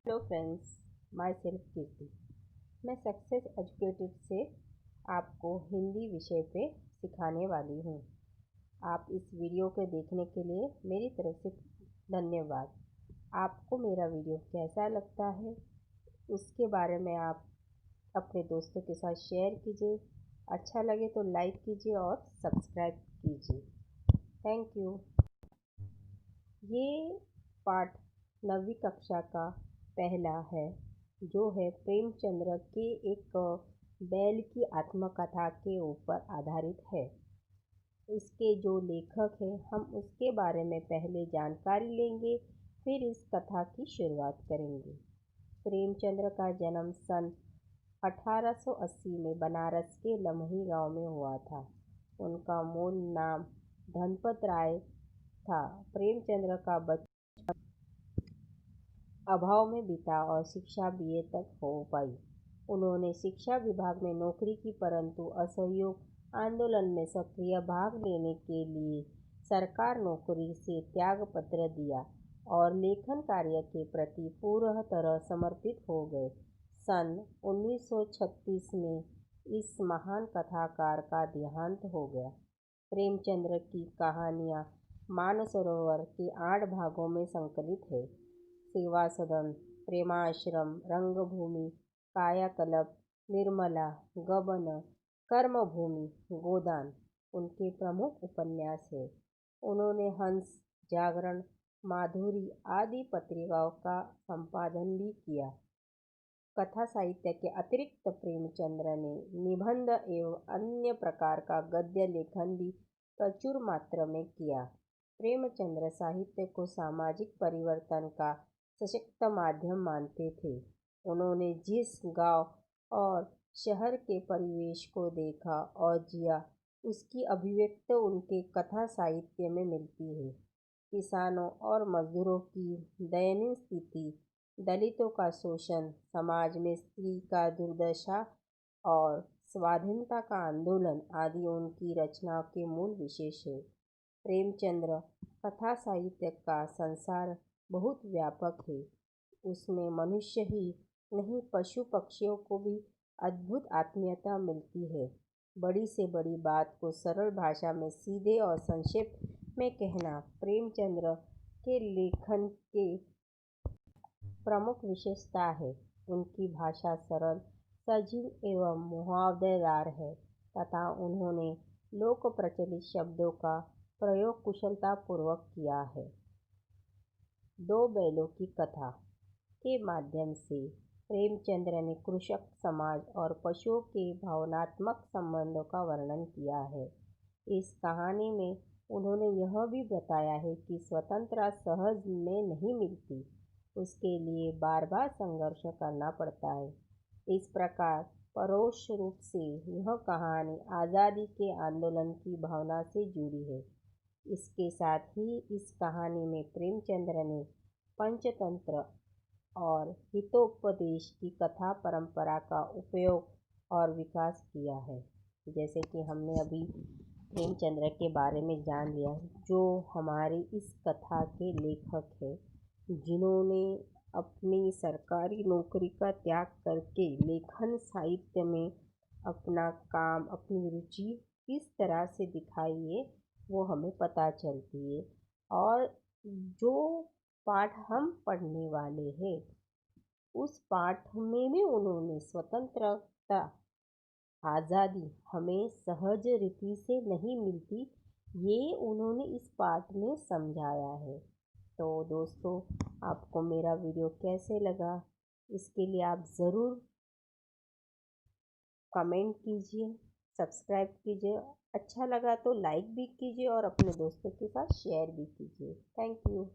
Hello friends, my self कीर्ति। मैं success educated से आपको हिंदी विषय पे सिखाने वाली हूँ। आप इस वीडियो को देखने के लिए मेरी तरफ से धन्यवाद। आपको मेरा वीडियो कैसा लगता है उसके बारे में आप अपने दोस्तों के साथ शेयर कीजिए। अच्छा लगे तो लाइक कीजिए और सब्सक्राइब कीजिए। Thank you. ये पाठ 9वीं कक्षा का पहला है, जो है प्रेमचंद्र के एक बैल की आत्मकथा के ऊपर आधारित है। इसके जो लेखक हैं हम उसके बारे में पहले जानकारी लेंगे, फिर इस कथा की शुरुआत करेंगे। प्रेमचंद्र का जन्म सन 1880 में बनारस के लमही गांव में हुआ था। उनका मूल नाम धनपत राय था। प्रेमचंद्र का बचपन अभाव में बीता और शिक्षा बीए तक हो पाई। उन्होंने शिक्षा विभाग में नौकरी की, परंतु असहयोग आंदोलन में सक्रिय भाग लेने के लिए सरकार नौकरी से त्यागपत्र दिया और लेखन कार्य के प्रति पूर्ण तरह समर्पित हो गए। सन 1936 में इस महान कथाकार का देहांत हो गया। प्रेमचंद्र की कहानियाँ मानसरोवर के 8 भागों में संकलित है। सेवा सदन, प्रेमाश्रम, रंगभूमि, कायाकल्प, निर्मला, गबन, कर्मभूमि, गोदान उनके प्रमुख उपन्यास है। उन्होंने हंस, जागरण, माधुरी आदि पत्रिकाओं का संपादन भी किया। कथा साहित्य के अतिरिक्त प्रेमचंद्र ने निबंध एवं अन्य प्रकार का गद्य लेखन भी प्रचुर मात्रा में किया। प्रेमचंद्र साहित्य को सामाजिक परिवर्तन का सशक्त माध्यम मानते थे। उन्होंने जिस गांव और शहर के परिवेश को देखा और जिया, उसकी अभिव्यक्ति उनके कथा साहित्य में मिलती है। किसानों और मजदूरों की दयनीय स्थिति, दलितों का शोषण, समाज में स्त्री का दुर्दशा और स्वाधीनता का आंदोलन आदि उनकी रचनाओं के मूल विशेष है। प्रेमचंद्र कथा साहित्य का संसार बहुत व्यापक है। उसमें मनुष्य ही नहीं, पशु पक्षियों को भी अद्भुत आत्मीयता मिलती है। बड़ी से बड़ी बात को सरल भाषा में सीधे और संक्षेप में कहना प्रेमचंद्र के लेखन के प्रमुख विशेषता है। उनकी भाषा सरल, सजीव एवं मुहावरेदार है तथा उन्होंने लोक प्रचलित शब्दों का प्रयोग कुशलतापूर्वक किया है। 2 बैलों की कथा के माध्यम से प्रेमचंद्र ने कृषक समाज और पशुओं के भावनात्मक संबंधों का वर्णन किया है। इस कहानी में उन्होंने यह भी बताया है कि स्वतंत्रता सहज में नहीं मिलती, उसके लिए बार बार संघर्ष करना पड़ता है। इस प्रकार परोक्ष रूप से यह कहानी आज़ादी के आंदोलन की भावना से जुड़ी है। इसके साथ ही इस कहानी में प्रेमचंद्र ने पंचतंत्र और हितोपदेश की कथा परंपरा का उपयोग और विकास किया है। जैसे कि हमने अभी प्रेमचंद्र के बारे में जान लिया, जो हमारी इस कथा के लेखक हैं, जिन्होंने अपनी सरकारी नौकरी का त्याग करके लेखन साहित्य में अपना काम, अपनी रुचि किस तरह से दिखाई है वो हमें पता चलती है। और जो पाठ हम पढ़ने वाले हैं उस पाठ में भी उन्होंने स्वतंत्रता, आज़ादी हमें सहज रीति से नहीं मिलती, ये उन्होंने इस पाठ में समझाया है। तो दोस्तों, आपको मेरा वीडियो कैसे लगा इसके लिए आप ज़रूर कमेंट कीजिए, सब्सक्राइब कीजिए। अच्छा लगा तो लाइक भी कीजिए और अपने दोस्तों के साथ शेयर भी कीजिए। Thank you.